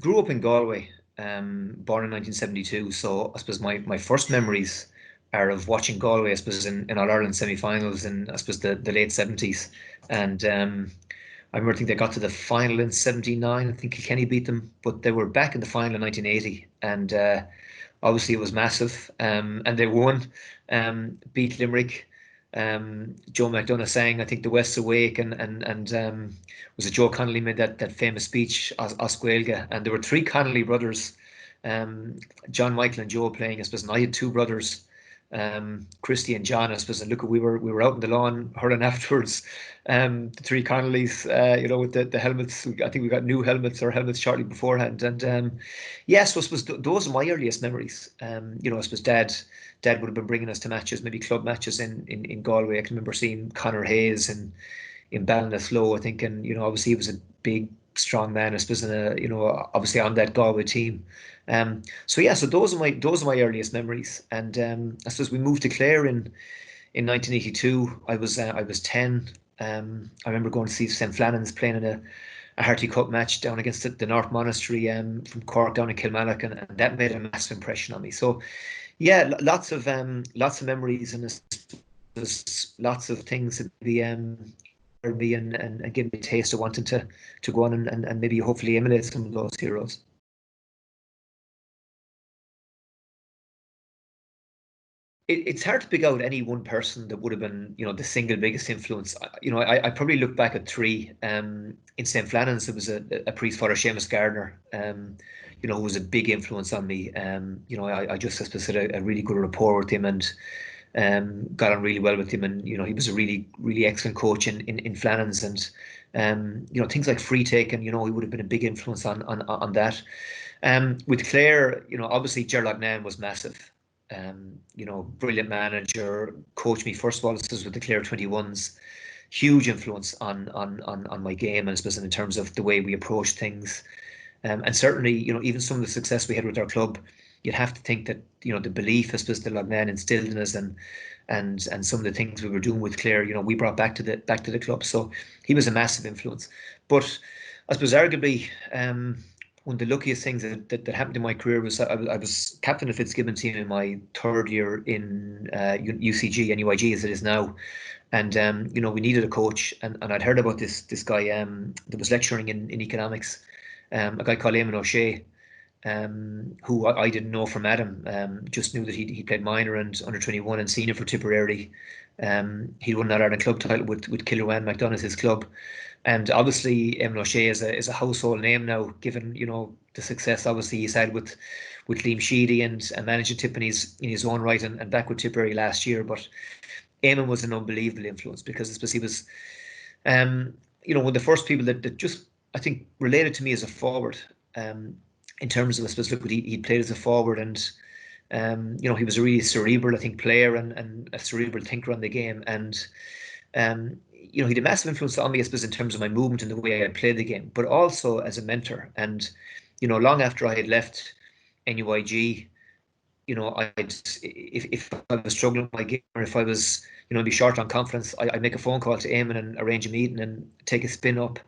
grew up in Galway, born in 1972. So I suppose my first memories are of watching Galway, I suppose, in All Ireland semi-finals in, I suppose, the late 70s. And I remember, I think they got to the final in 79. I think Kilkenny beat them, but they were back in the final in 1980. And obviously it was massive. And they won, beat Limerick. Joe McDonagh sang, I think, "The West's Awake," and was it Joe Connolly made that famous speech, Os Gaeilge, and there were three Connolly brothers, John, Michael, and Joe playing, I suppose, and I had two brothers, Christy and John, I suppose, and look, we were out in the lawn hurling afterwards, the three Connollys, with the helmets. I think we got new helmets or helmets shortly beforehand, and yes, I suppose those are my earliest memories. I suppose Dad would have been bringing us to matches, maybe club matches in Galway. I can remember seeing Conor Hayes in Ballinasloe, I think, and obviously he was a big, strong man, I suppose, in obviously on that Galway team. So those are my earliest memories, and I suppose we moved to Clare in 1982. I was 10. I remember going to see St Flannan's playing in a Harty Cup match down against the North Monastery from Cork down in Kilmallock, and that made a massive impression on me. So yeah, lots of memories, and there's lots of things that be for me, and give me a taste of wanting to go on and maybe hopefully emulate some of those heroes. It's hard to pick out any one person that would have been, the single biggest influence. I probably look back at three. In St. Flannan's, there was a priest, Father Seamus Gardner, who was a big influence on me. I just, I suppose, had a really good rapport with him, and got on really well with him. And, he was a really, really excellent coach in Flannan's, and, things like free taking, he would have been a big influence on that. With Clare, obviously Gerlach Nan was massive. Brilliant manager, coached me first of all, this was with the Clare 21s, huge influence on my game, and I suppose in terms of the way we approach things. And certainly, even some of the success we had with our club, you'd have to think that, the belief, I suppose, that Lognan instilled in us, and some of the things we were doing with Clare, we brought back to the club. So he was a massive influence. But I suppose arguably, one of the luckiest things that happened in my career was I was captain of Fitzgibbon team in my third year in UCG, NUIG as it is now. And we needed a coach, and I'd heard about this guy that was lecturing in economics, a guy called Eamon O'Shea, who I didn't know from Adam. Just knew that he played minor and under 21 and senior for Tipperary. He won that Ireland club title with Kilruane McDonough's his club. And obviously, Eamon O'Shea is a household name now, given the success obviously he's had with Liam Sheedy and managing Tip in his own right, and back with Tipperary last year. But Eamon was an unbelievable influence, because I suppose he was, one of the first people that just, I think, related to me as a forward, in terms of, I suppose, look, he played as a forward, and he was a really cerebral, I think, player, and a cerebral thinker on the game, and he had a massive influence on me, I suppose, in terms of my movement and the way I played the game, but also as a mentor. And long after I had left NUIG, if I was struggling with my game, or if I was be short on confidence, I'd make a phone call to Eamon and arrange a meeting and take a spin up,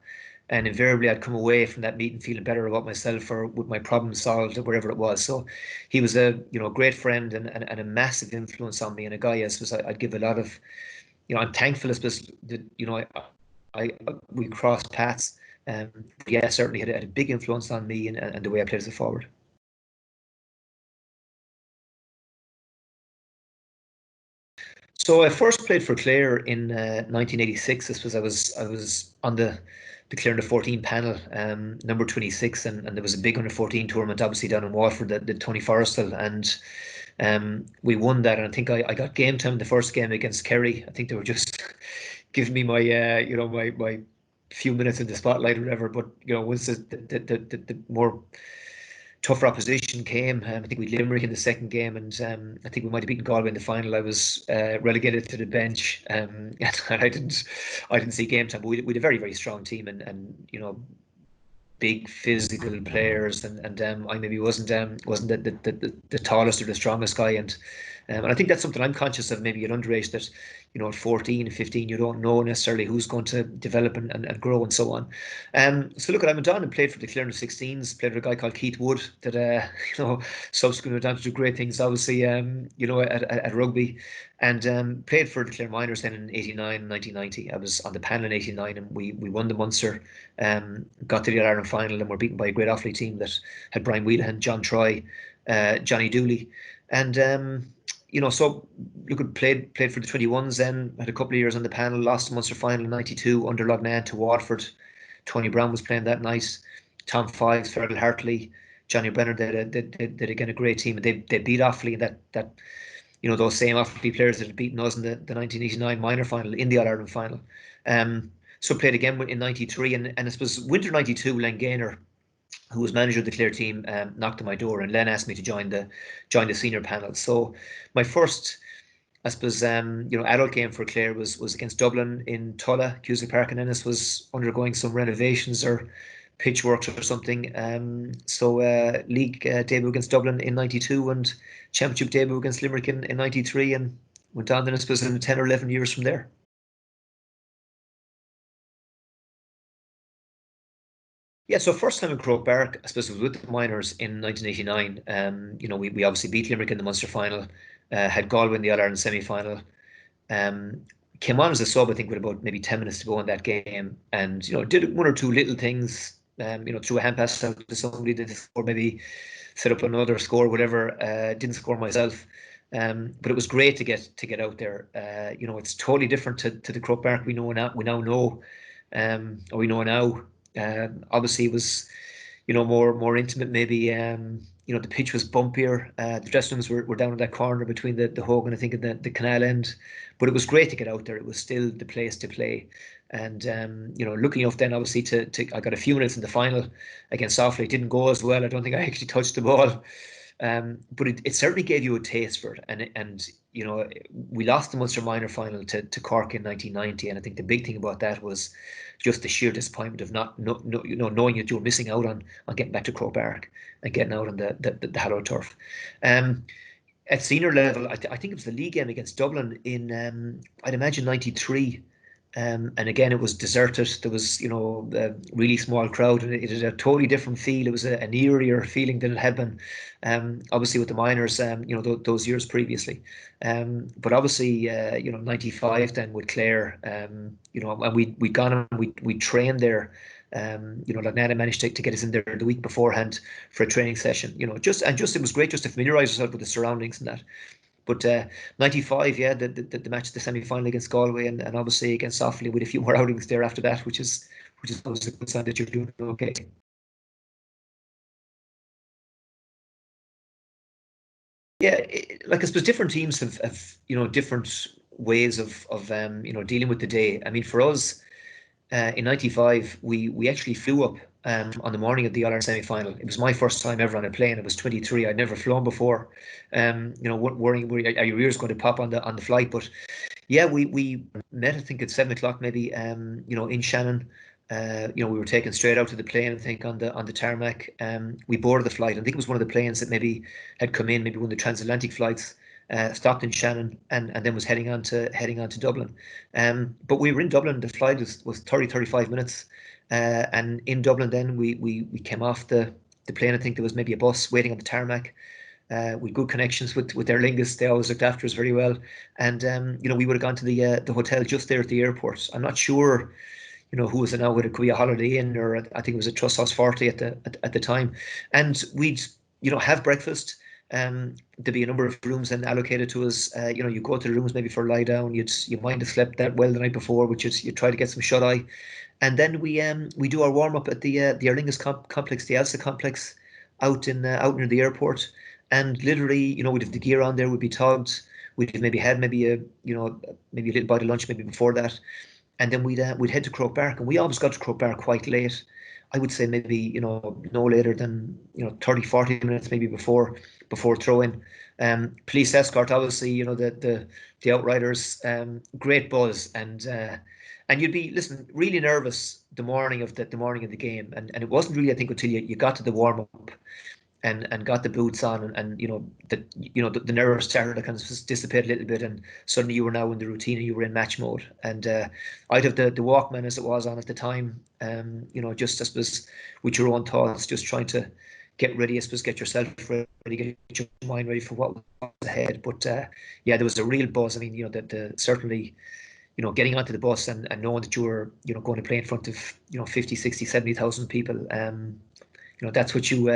and invariably I'd come away from that meeting feeling better about myself, or with my problem solved, or whatever it was. So he was a great friend, and a massive influence on me, and a guy, I suppose, I'd give a lot of, I'm thankful, I suppose, that we crossed paths. Yeah, certainly had a big influence on me, and the way I played as a forward. So I first played for Clare in 1986. This was I was on the Clare under 14 panel, number 26, and there was a big under 14 tournament, obviously down in Waterford, the Tony Forrestal, and we won that. And I think I got game time in the first game against Kerry. I think they were just giving me my my few minutes in the spotlight or whatever. But once the more tougher opposition came. I think we Limerick in the second game, and I think we might have beaten Galway in the final. I was relegated to the bench, and I didn't see game time. But we had a very, very strong team, and big physical players, and I maybe wasn't the tallest or the strongest guy, and And I think that's something I'm conscious of maybe at underage, that, at 14, 15, you don't know necessarily who's going to develop and grow and so on. So look, I went on and played for the Clare 16s, played with a guy called Keith Wood that, subsequently went on to do great things, obviously, at rugby, and played for the Clare Miners then in 89 and 1990. I was on the panel in 89 and we won the Munster, got to the All-Ireland final and were beaten by a great Offaly team that had Brian Wheelahan, John Troy, Johnny Dooley. And so look, played for the 21s then, had a couple of years on the panel, lost the Munster final in 92 under Lognan to Waterford. Tony Brown was playing that night, Tom Fives, Fergal Hartley, Johnny Brenner did again a great team. And they beat Offaly, that those same Offaly players that had beaten us in the 1989 minor final, in the All-Ireland final. So played again in 93, and I suppose winter 92, Len Gaynor, who was manager of the Clare team, knocked on my door, and Len asked me to join the senior panel. So my first, I suppose, adult game for Clare was against Dublin in Tulla. Cusack Park in Ennis was undergoing some renovations or pitch works or something. So league debut against Dublin in 92 and championship debut against Limerick in 93, and went on then, I suppose, in 10 or 11 years from there. Yeah, so first time in Croke Park, I suppose, was with the Miners in 1989. We obviously beat Limerick in the Munster final, had Galway in the All-Ireland semi-final. Um, Came on as a sub, I think, with about maybe 10 minutes to go in that game, and did one or two little things. Threw a hand pass out to somebody that or maybe set up another score, whatever. Didn't score myself, but it was great to get out there. It's totally different to the Croke Park we know now. We now know, or we know now. Obviously, it was more intimate. Maybe the pitch was bumpier. The dressing rooms were down in that corner between the Hogan, I think, and the canal end. But it was great to get out there. It was still the place to play. And looking enough then, obviously, I got a few minutes in the final against Offaly. It didn't go as well. I don't think I actually touched the ball. But it certainly gave you a taste for it. And we lost the Munster minor final to Cork in 1990. And I think the big thing about that was just the sheer disappointment of not knowing that you were missing out on getting back to Croke Park and getting out on the hallowed turf. At senior level, I think it was the league game against Dublin in I'd imagine 93. And again, it was deserted. There was, a really small crowd, and it had a totally different feel. It was an eerier feeling than it had been, obviously, with the Miners, those years previously. But obviously, 95 then with Clare, and we'd gone and we trained there. Like Nana managed to get us in there the week beforehand for a training session. It was great just to familiarise yourself with the surroundings and that. But 95, yeah, the match, the semi-final against Galway, and obviously against Offaly, with a few more outings there after that, which is always a good sign that you're doing okay. Yeah, like I suppose different teams have different ways of dealing with the day. I mean, for us, in '95, we actually flew up on the morning of the All-Ireland semi-final. It was my first time ever on a plane. I was 23. I'd never flown before. Worrying, are your ears going to pop on the flight? But yeah, we met, I think, at 7 o'clock maybe. In Shannon. We were taken straight out to the plane, I think, on the tarmac. We boarded the flight. I think it was one of the planes that maybe had come in, maybe one of the transatlantic flights. Stopped in Shannon and then was heading on to Dublin. But we were in Dublin. The flight was 35 minutes. And in Dublin, then we came off the plane. I think there was maybe a bus waiting on the tarmac. We had good connections with Aer Lingus. They always looked after us very well. And we would have gone to the hotel just there at the airport. I'm not sure, who was it now? Whether it could be a Holiday Inn, or I think it was a Trust House 40 at the time. And we'd have breakfast. There'd be a number of rooms then allocated to us. You go to the rooms maybe for a lie down. You might have slept that well the night before, which is you try to get some shut eye. And then we do our warm up at the Aer Lingus complex, the Elsa complex, out near the airport. And literally, we'd have the gear on there. We'd be togged. We'd have maybe had maybe a little bite of lunch maybe before that, and then we'd head to Croke Park. And we always got to Croke Park quite late. I would say maybe no later than 30, 40 minutes maybe before throw in. Police escort, obviously, the outriders, great buzz, and you'd be really nervous the morning of the game, and it wasn't really, I think, until you got to the warm up and got the boots on, and the nerves started to kind of dissipate a little bit, and suddenly you were now in the routine and you were in match mode. And I'd have the Walkman as it was on at the time, just I suppose with your own thoughts, just trying to get ready, I suppose, get yourself ready, get your mind ready for what was ahead. But yeah, there was a real buzz. I mean, the certainly, getting onto the bus and knowing that you were, going to play in front of, 50, 60, 70,000 people. That's what you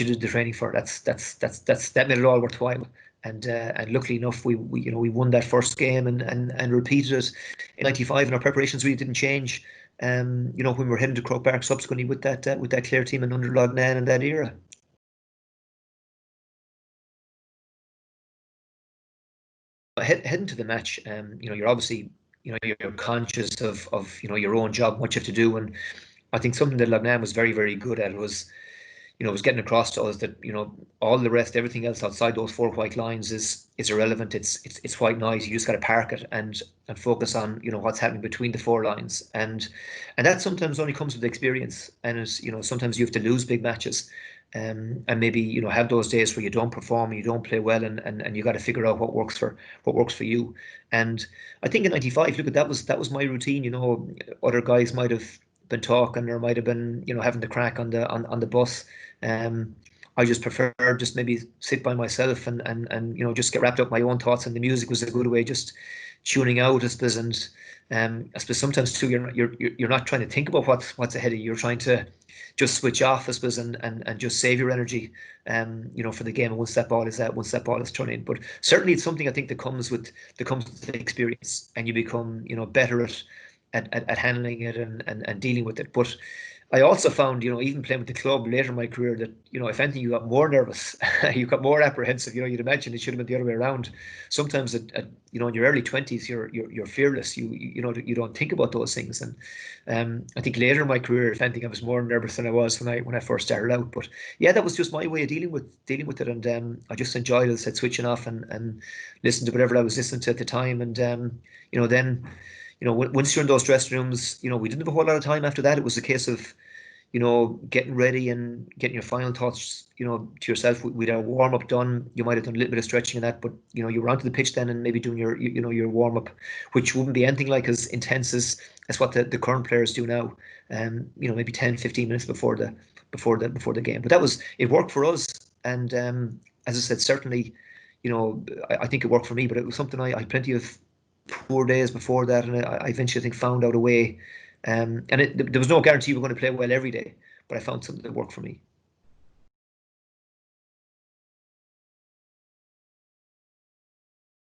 did the training for. That made it all worthwhile. And luckily enough, we won that first game and repeated it in '95, and our preparations really didn't change. When we were heading to Croke Park subsequently with that Clare team and under Lognan in that era. Heading to the match, you're obviously, you're conscious of your own job, what you have to do, and I think something that Lognan was very, very good at was getting across to us that all the rest, everything else outside those four white lines is irrelevant. It's white noise. You just got to park it and focus on what's happening between the four lines, and that sometimes only comes with experience. And it's, sometimes you have to lose big matches, and maybe have those days where you don't perform, you don't play well, and you got to figure out what works for you. And I think in '95, look, at that was my routine. Other guys might have been talking or might have been having the crack on the bus. I just prefer just maybe sit by myself and just get wrapped up in my own thoughts, and the music was a good way, just tuning out, I suppose. And I suppose sometimes too you're not trying to think about what's ahead of you. You're trying to just switch off, I suppose, and just save your energy, for the game. And once that ball is thrown in. But certainly it's something I think that comes with the experience, and you become better at handling it and dealing with it. But I also found, even playing with the club later in my career, that, if anything, you got more nervous, you got more apprehensive. You'd imagine it should have been the other way around. Sometimes, in your early 20s, you're fearless. You don't think about those things. And I think later in my career, if anything, I was more nervous than I was when I first started out. But yeah, that was just my way of dealing with it, and I just enjoyed, as I said, switching off and listening to whatever I was listening to at the time, and then. Once you're in those dressing rooms, we didn't have a whole lot of time after that. It was a case of, getting ready and getting your final thoughts, to yourself. We'd have a warm up done. You might have done a little bit of stretching and that, but you were onto the pitch then and maybe doing your warm up, which wouldn't be anything like as intense as what the current players do now. Maybe 10, 15 minutes before the game. But it worked for us, and as I said, certainly, I think it worked for me. But it was something I had plenty of poor days before that, and I eventually, I think, found out a way. And there was no guarantee we were going to play well every day, but I found something that worked for me.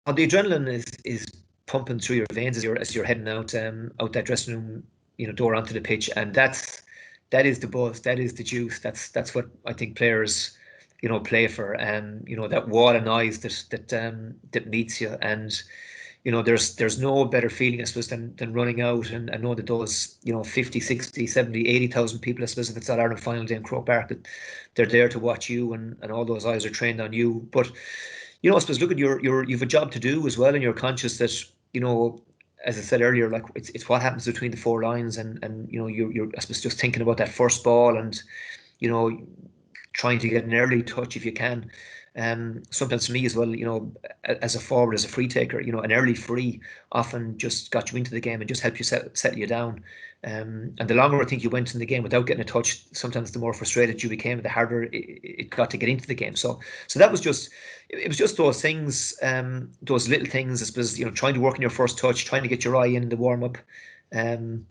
The adrenaline is pumping through your veins as you're heading out that dressing room, door onto the pitch, and that is the buzz, that is the juice. That's what I think players, play for, and that wall of noise that meets you. And there's no better feeling, I suppose, than running out and know that those 50, 60, 70, 80,000 people, I suppose, if it's that Ireland final day in Croke Park, that they're there to watch you, and all those eyes are trained on you. But I suppose, look, at you've a job to do as well, and you're conscious that, as I said earlier, like it's what happens between the four lines, and you're, I suppose, just thinking about that first ball, and you know trying to get an early touch if you can. Sometimes for me as well, as a forward, as a free taker, an early free often just got you into the game and just helped you settle you down. And the longer I think you went in the game without getting a touch, sometimes the more frustrated you became, the harder it got to get into the game. So that was just, it was just those things, those little things, I suppose, trying to work on your first touch, trying to get your eye in the warm up, and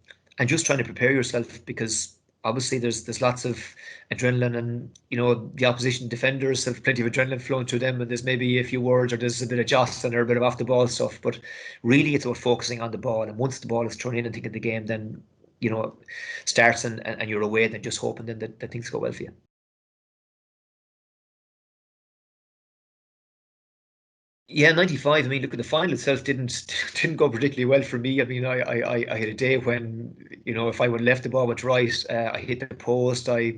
just trying to prepare yourself, because obviously there's lots of adrenaline, and the opposition defenders have plenty of adrenaline flowing through them, and there's maybe a few words, or there's a bit of jostling or a bit of off the ball stuff, but really it's about focusing on the ball. And once the ball is thrown in, and thinking the game then starts, and you're away, then just hoping then that things go well for you. Yeah, '95. I mean, look, at the final itself didn't go particularly well for me. I mean, I had a day when, if I would have left the ball went right, I hit the post, I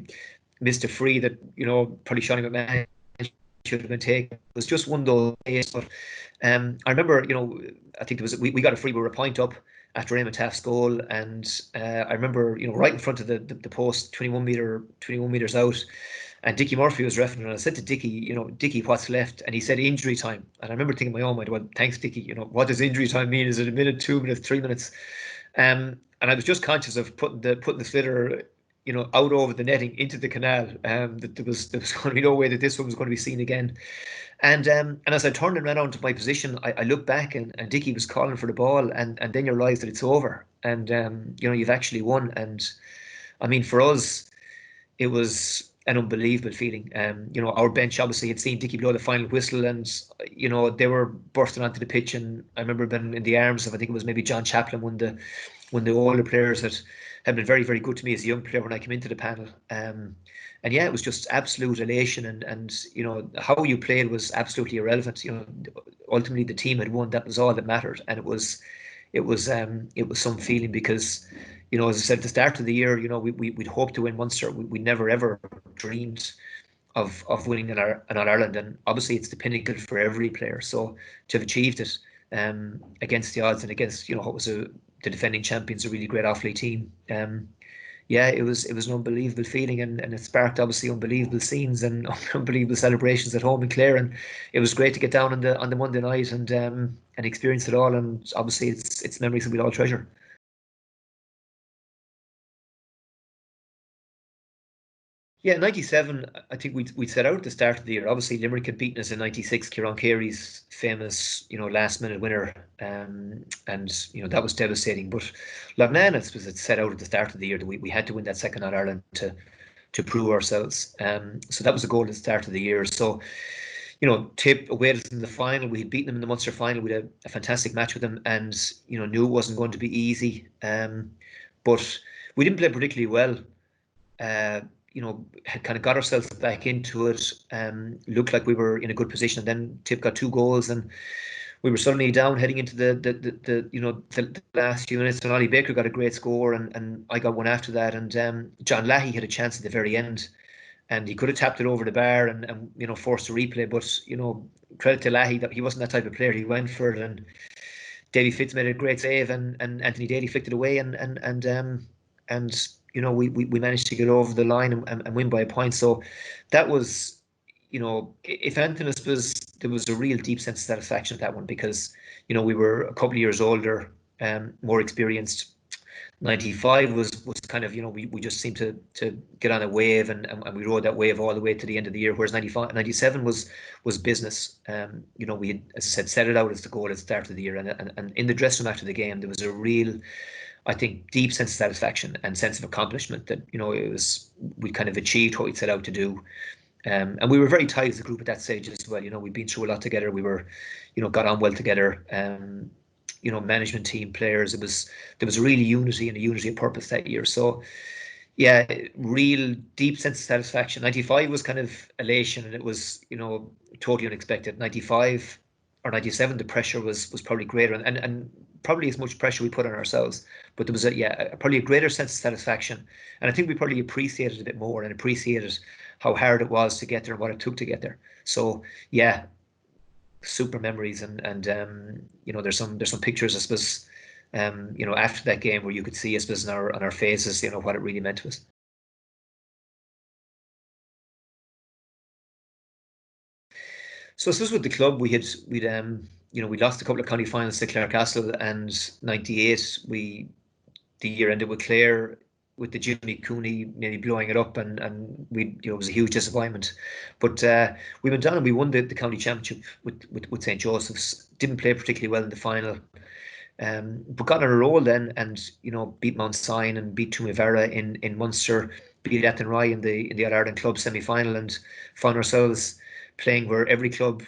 missed a free that, probably Shawny McMahon should have been taken. It was just one of those days. But I remember, I think there was we got a free. We were a point up after Eamon Taft's goal, and I remember, right in front of the post, 21 meters out. And Dickie Murphy was refereeing, and I said to Dickie, Dickie, what's left? And he said injury time. And I remember thinking in my own mind, well, thanks, Dickie. What does injury time mean? Is it a minute, 2 minutes, 3 minutes? And I was just conscious of putting the flitter, out over the netting into the canal. That there was going to be no way that this one was going to be seen again. And as I turned and ran onto my position, I looked back, and Dickie was calling for the ball, and then you realise that it's over, and you've actually won. And I mean, for us, it was an unbelievable feeling. Our bench obviously had seen Dickie blow the final whistle, and they were bursting onto the pitch, and I remember being in the arms of, I think it was maybe John Chaplin, when the older players had been very, very good to me as a young player when I came into the panel. And yeah, it was just absolute elation, and how you played was absolutely irrelevant. Ultimately the team had won. That was all that mattered, and it was some feeling, because as I said at the start of the year, we'd hoped to win Munster. We never ever dreamed of winning in Ireland, and obviously it's the pinnacle for every player. So to have achieved it against the odds, and against what was the defending champions, a really great Offaly team. Yeah, it was an unbelievable feeling, and it sparked obviously unbelievable scenes and unbelievable celebrations at home in Clare, and it was great to get down on the Monday night and experience it all, and obviously it's memories that we'll all treasure. Yeah, 97, I think we'd set out at the start of the year. Obviously, Limerick had beaten us in 96, Kieran Carey's famous, last minute winner. And, that was devastating. But Lagnan had set out at the start of the year that we had to win that second All Ireland to prove ourselves. So that was the goal at the start of the year. So, Tip awaited us in the final. We had beaten them in the Munster final. We had a fantastic match with them, and, knew it wasn't going to be easy. But we didn't play particularly well. Had kind of got ourselves back into it, looked like we were in a good position, and then Tip got two goals, and we were suddenly down heading into the last few minutes, and Ollie Baker got a great score, and I got one after that, and John Lahey had a chance at the very end, and he could have tapped it over the bar and forced a replay, but credit to Lahey that he wasn't that type of player. He went for it, and Davy Fitz made a great save, and Anthony Daly flicked it away, and we managed to get over the line and win by a point. So that was, if anything, I suppose there was a real deep sense of satisfaction at that one, because we were a couple of years older, more experienced. 95 was kind of, we just seemed to get on a wave, and we rode that wave all the way to the end of the year, whereas 97 was business. We had, as I said it out as the goal at the start of the year, and in the dressing room after the game there was a real, I think, deep sense of satisfaction and sense of accomplishment that we kind of achieved what we set out to do. And we were very tight as a group at that stage as well. We'd been through a lot together. We were, got on well together. Management team, players. There was really unity and a unity of purpose that year. So yeah, real deep sense of satisfaction. 95 was kind of elation, and it was, totally unexpected. 95 or 97, the pressure was probably greater, and probably as much pressure we put on ourselves. But there was probably a greater sense of satisfaction, and I think we probably appreciated it a bit more, and appreciated how hard it was to get there and what it took to get there. So yeah, super memories, and there's some pictures, I suppose, after that game, where you could see, I suppose, on our faces, what it really meant to us. So I suppose with the club, we lost a couple of county finals to Clare Castle, and 98 the year ended with Clare, with the Jimmy Cooney maybe blowing it up, and it was a huge disappointment. But we went down and we won the county championship with St Joseph's. Didn't play particularly well in the final, but got on a roll then, and beat Mount Sion and beat Tumivara in Munster, beat Athenry in the All Ireland club semi final, and found ourselves playing where every club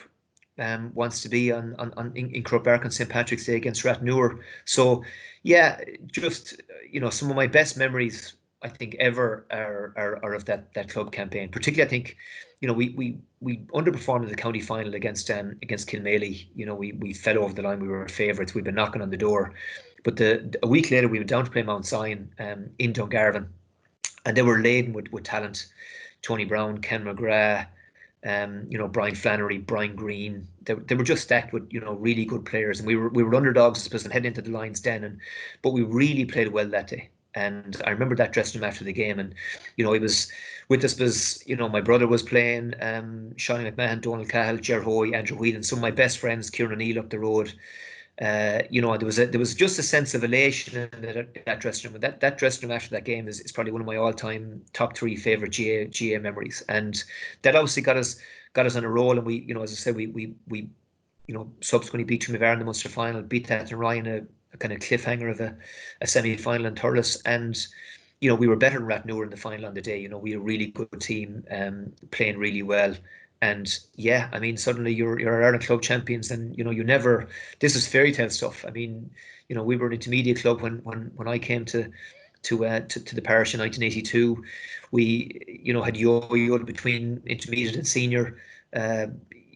wants to be in Croke Park on St Patrick's Day against Rathnure. So yeah, just some of my best memories, I think, ever are of that club campaign. Particularly, I think, we underperformed in the county final against Kilmaley. We fell over the line. We were favourites. We'd been knocking on the door, but a week later we went down to play Mount Sion in Dungarvan, and they were laden with talent. Tony Brown, Ken McGrath, Brian Flannery, Brian Green. They were just stacked with really good players, and we were underdogs, I suppose, and heading into the Lions' Den, but we really played well that day. And I remember that dressing room after the game, and it was with us was my brother was playing, Sean McMahon, Donald Cahill, Ger Hoy, Andrew Whelan, some of my best friends, Kieran O'Neill up the road. There was just a sense of elation in that dressing room. That dressing room after that game is probably one of my all-time top three favorite GA memories, and that obviously got us on a roll. And we, as I said, we subsequently beat Trinidad in the Munster final, beat that in Ryan, a kind of cliffhanger of a semi-final in Thurles, and we were better than Rathnure in the final on the day. We had a really good team, playing really well. And yeah, I mean, suddenly you're Ireland club champions, and you never. This is fairy tale stuff. I mean, we were an intermediate club when I came to the parish in 1982. We had yo-yoed between intermediate and senior. Uh,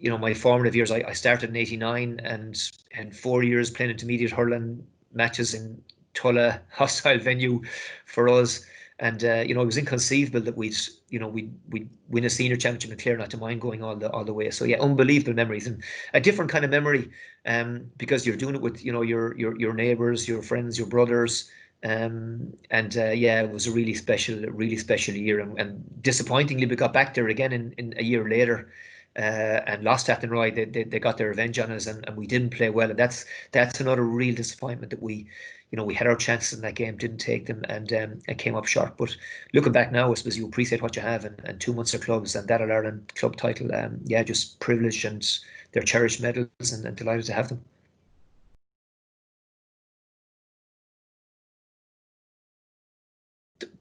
my formative years, I started in '89, and 4 years playing intermediate hurling matches in Tulla, hostile venue for us. And it was inconceivable that we'd win a senior championship in Clare, not to mind going all the way. So yeah, unbelievable memories, and a different kind of memory, because you're doing it with your neighbours, your friends, your brothers. And yeah, it was a really special year, and disappointingly we got back there again in a year later, and lost at Roy. They got their revenge on us, and we didn't play well, and that's another real disappointment that we had our chances in that game, didn't take them, and came up short. But looking back now, I suppose you appreciate what you have, and 2 Munster clubs and that All-Ireland club title. Yeah, just privileged, and they're cherished medals, and delighted to have them.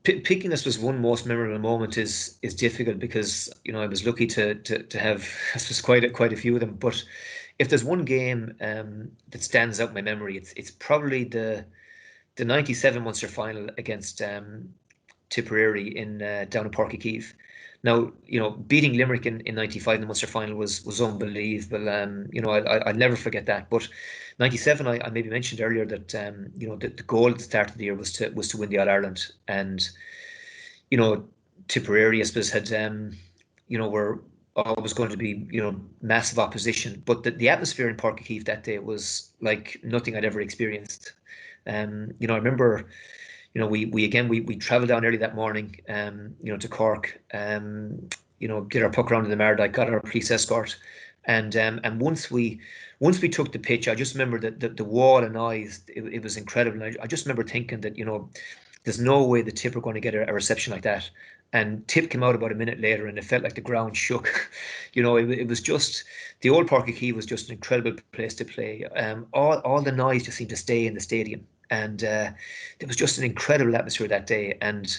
Picking this was one most memorable moment is difficult, because I was lucky to have I suppose quite a few of them. But if there's one game that stands out in my memory, it's probably the '97 Munster final against Tipperary in down in Páirc Uí Chaoimh. Now, beating Limerick in '95 in the Munster final was unbelievable. I'll never forget that. But '97, I maybe mentioned earlier that the goal at the start of the year was to win the All Ireland, and you know Tipperary, I suppose, had were always going to be massive opposition. But the atmosphere in Páirc Uí Chaoimh that day was like nothing I'd ever experienced. I remember we travelled down early that morning, to Cork, did our puck round in the Mardyke, got our police escort, and once we took the pitch, I just remember that the wall and eyes, it was incredible. And I just remember thinking that there's no way the Tip are going to get a reception like that. And Tip came out about a minute later, and it felt like the ground shook. It was just, the old Páirc Uí Chaoimh was just an incredible place to play. All the noise just seemed to stay in the stadium, and there was just an incredible atmosphere that day. And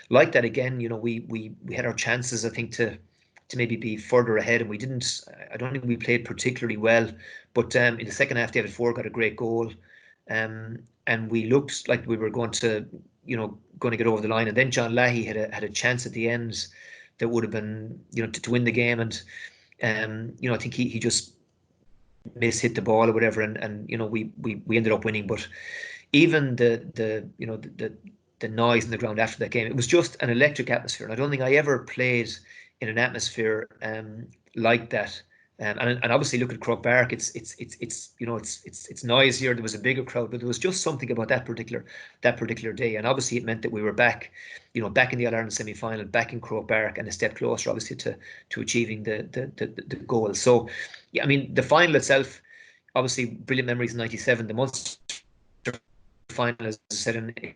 like that again, we had our chances, I think, to maybe be further ahead, and we didn't. I don't think we played particularly well, but in the second half, David Ford got a great goal, and we looked like we were going to get over the line. And then John Leahy had a chance at the end that would have been to win the game, and I think he just hit the ball or whatever, and we ended up winning. But even the noise in the ground after that game, it was just an electric atmosphere. And I don't think I ever played in an atmosphere like that. And obviously, look at Croke Park. It's noisier. There was a bigger crowd, but there was just something about that particular day. And obviously, it meant that we were back, back in the All Ireland semi final, back in Croke Park, and a step closer, obviously, to achieving the goal. So, yeah, I mean, the final itself, obviously, brilliant memories in '97. The Munster final, as I said,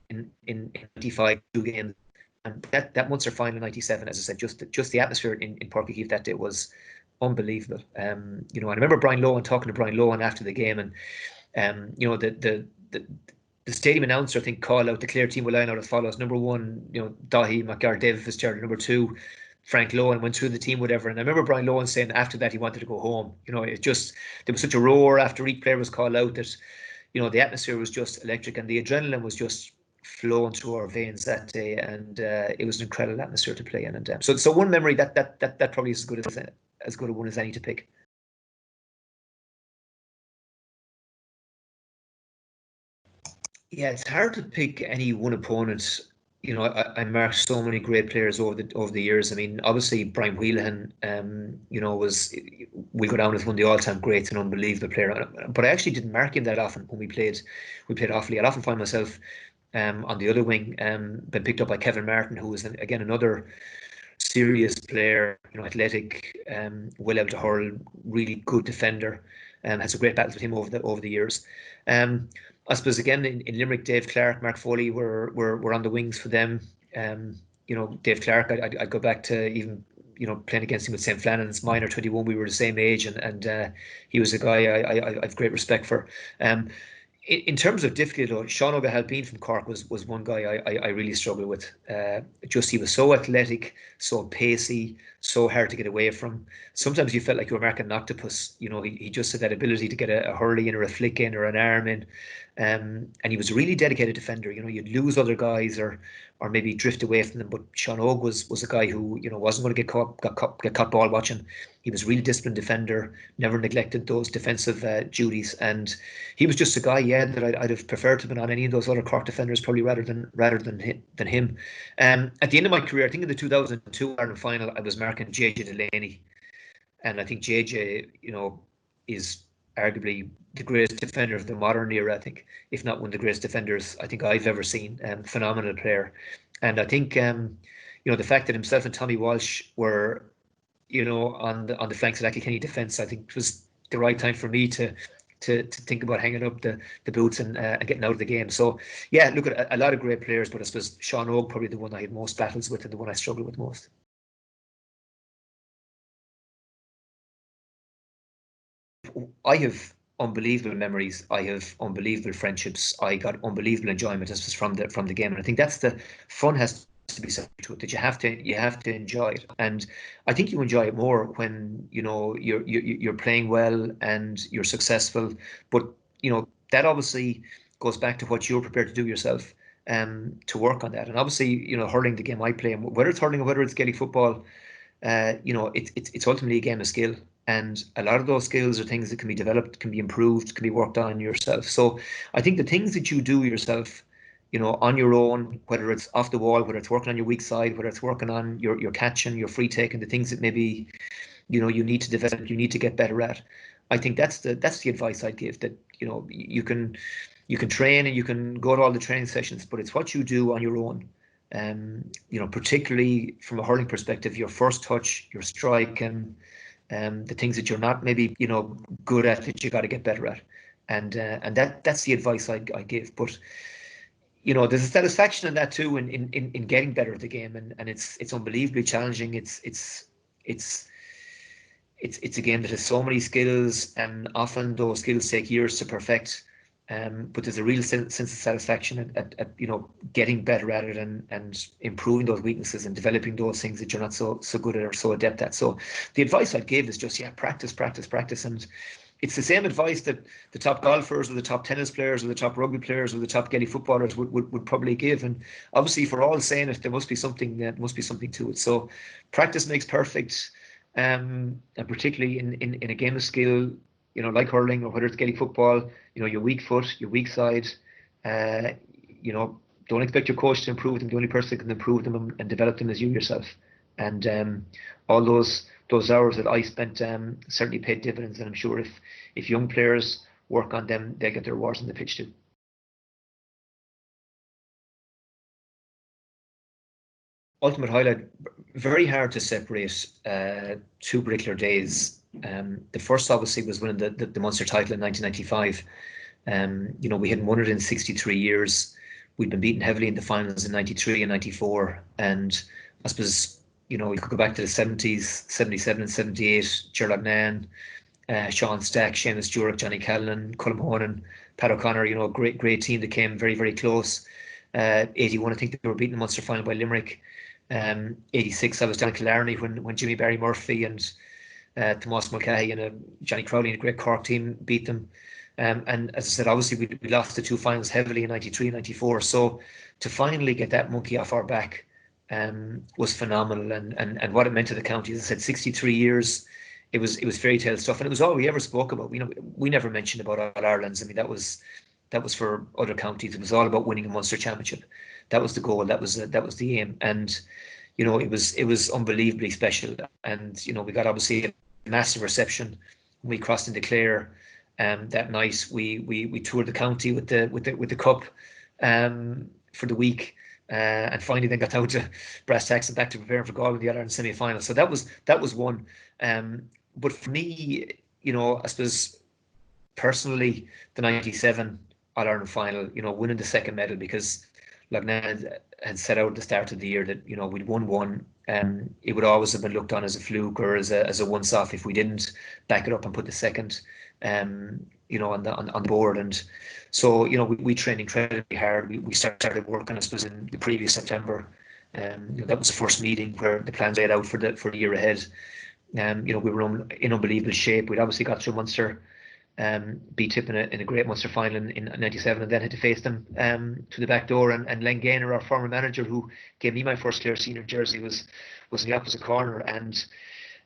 in '95, 2 games. And that Munster final in '97, as I said, just the atmosphere in Páirc Uí Chaoimh that day was unbelievable. I remember Brian Lohan, talking to Brian Lohan after the game, and the stadium announcer, I think, called out the Clare team will line out as follows: number one, Dahi McGar, David Fitzgerald; number two, Frank Lohan, went through the team, whatever. And I remember Brian Lohan saying after that he wanted to go home. It just, there was such a roar after each player was called out that the atmosphere was just electric, and the adrenaline was just flowing through our veins that day, and it was an incredible atmosphere to play in. And so one memory that probably is as good a one as any to pick. Yeah, it's hard to pick any one opponent. I marked so many great players over the years. I mean, obviously Brian Whelan, was, we go down as one of the all-time greats, an unbelievable player. But I actually didn't mark him that often when we played Offaly. I'd often find myself on the other wing, been picked up by Kevin Martin, who is again another serious player, athletic, well able to hurl, really good defender. Had some great battles with him over the years. I suppose again in Limerick, Dave Clark, Mark Foley were on the wings for them. Dave Clark, I'd go back to even playing against him with St. Flannan's minor 21. We were the same age, and he was a guy I have great respect for. In terms of difficulty, though, Sean O'Halpine from Cork was one guy I really struggled with. Just he was so athletic, so pacey, so hard to get away from. Sometimes you felt like you were marking an octopus. He just had that ability to get a hurley in or a flick in or an arm in. And he was a really dedicated defender. You'd lose other guys or maybe drift away from them. But Sean Og was a guy who wasn't going to get caught ball watching. He was a really disciplined defender, never neglected those defensive duties, and he was just a guy, that I'd have preferred to have been on any of those other Cork defenders probably rather than him. At the end of my career, I think in the 2002 Ireland final, I was marking JJ Delaney, and I think JJ, is arguably the greatest defender of the modern era. I think, if not one of the greatest defenders I think I've ever seen. Phenomenal player, and I think the fact that himself and Tommy Walsh were on the flanks of that Kilkenny defence, I think it was the right time for me to think about hanging up the boots and getting out of the game. So yeah, look at a lot of great players, but I suppose Sean Og probably the one I had most battles with and the one I struggled with most. I have unbelievable memories. I have unbelievable friendships. I got unbelievable enjoyment just from the game, and I think that's the fun has to be something to it, that you have to enjoy it. And I think you enjoy it more when you're playing well and you're successful. But that obviously goes back to what you're prepared to do yourself to work on that. And obviously, hurling, the game I play, and whether it's hurling or whether it's Gaelic football, it's ultimately a game of skill. And a lot of those skills are things that can be developed, can be improved, can be worked on yourself. So I think the things that you do yourself, on your own, whether it's off the wall, whether it's working on your weak side, whether it's working on your catching, your free taking, the things that maybe, you need to develop, you need to get better at. I think that's the advice I'd give, that, you can train and you can go to all the training sessions, but it's what you do on your own. Particularly from a hurling perspective, your first touch, your strike, and the things that you're not maybe good at, that you got to get better at, and that's the advice I give. But there's a satisfaction in that too, in getting better at the game, and it's unbelievably challenging. It's a game that has so many skills, and often those skills take years to perfect. But there's a real sense of satisfaction at getting better at it, and improving those weaknesses and developing those things that you're not so good at or so adept at. So the advice I'd give is just practice, and it's the same advice that the top golfers or the top tennis players or the top rugby players or the top Gaelic footballers would probably give. And obviously, if we're all saying it, there must be something to it. So practice makes perfect, and particularly in a game of skill, like hurling or whether it's Gaelic football, your weak foot, your weak side, uh, don't expect your coach to improve them. The only person that can improve them and develop them is you yourself. And all those hours that I spent certainly paid dividends. And I'm sure if young players work on them, they get their rewards on the pitch too. Ultimate highlight, very hard to separate two particular days. The first obviously was winning the Munster title in 1995. We hadn't won it in 63 years. We'd been beaten heavily in the finals in 93 and 94. And I suppose, we could go back to the 70s, 77 and 78, Gerard Nan, Sean Stack, Seamus Stewart, Johnny Callan, Colm Honan, Pat O'Connor, great team that came very, very close. 81, I think they were beaten in the Munster final by Limerick. 86, I was down in Killarney when Jimmy Barry Murphy and Tomas Mulcahy and Johnny Crowley and a great Cork team beat them. And as I said, obviously we lost the two finals heavily in 93 and 94. So to finally get that monkey off our back was phenomenal, and what it meant to the county. As I said, 63 years, it was fairy tale stuff, and it was all we ever spoke about. We never mentioned about All Irelands. I mean, that was for other counties. It was all about winning a Munster championship. That was the goal. That was the aim, and it was unbelievably special. And we got obviously a massive reception when we crossed into Clare. That night we toured the county with the cup. for the week, and finally then got down to brass tacks and back to preparing for Galway in the All-Ireland semi-final. So that was one. But for me, I suppose personally, the '97 All-Ireland final, winning the second medal, because like Ned had set out at the start of the year that we'd won one, it would always have been looked on as a fluke or as a once-off if we didn't back it up and put the second, on the board. And so we trained incredibly hard. We started working, I suppose, in the previous September. That was the first meeting where the plans laid out for the year ahead. We were in unbelievable shape. We'd obviously got through Munster, beat Tip in a great Munster final in '97, and then had to face them to the back door. And Len Gaynor, our former manager, who gave me my first Clare senior jersey, was in the opposite corner. And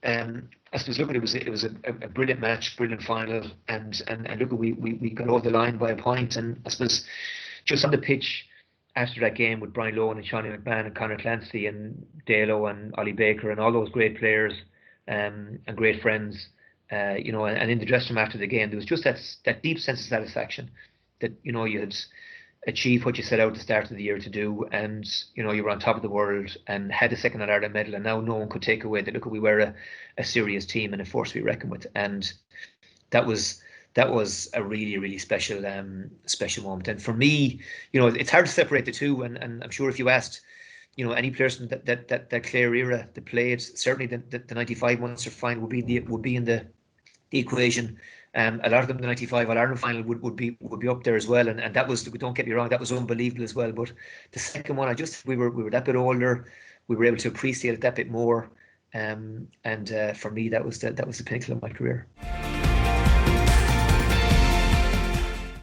I suppose, look, it was a brilliant match, brilliant final, and look, we got over the line by a point. And I suppose just on the pitch after that game with Brian Lohan and Shawnee McMahon and Conor Clancy and Dalo and Ollie Baker and all those great players, and great friends, and in the dressing room after the game, there was just that deep sense of satisfaction that you had achieved what you set out at the start of the year to do, and you were on top of the world and had a second All-Ireland medal, and now no one could take away that, look, we were a serious team and a force to be reckoned with. And that was a really, really special moment. And for me, it's hard to separate the two, and I'm sure if you asked any players from that Clare era that played, certainly the '95 Munster final would be in the equation. A lot of them, the '95 All-Ireland final would be up there as well, and that was, don't get me wrong, that was unbelievable as well. But the second one, we were that bit older, we were able to appreciate it that bit more, and for me, that was the pinnacle of my career.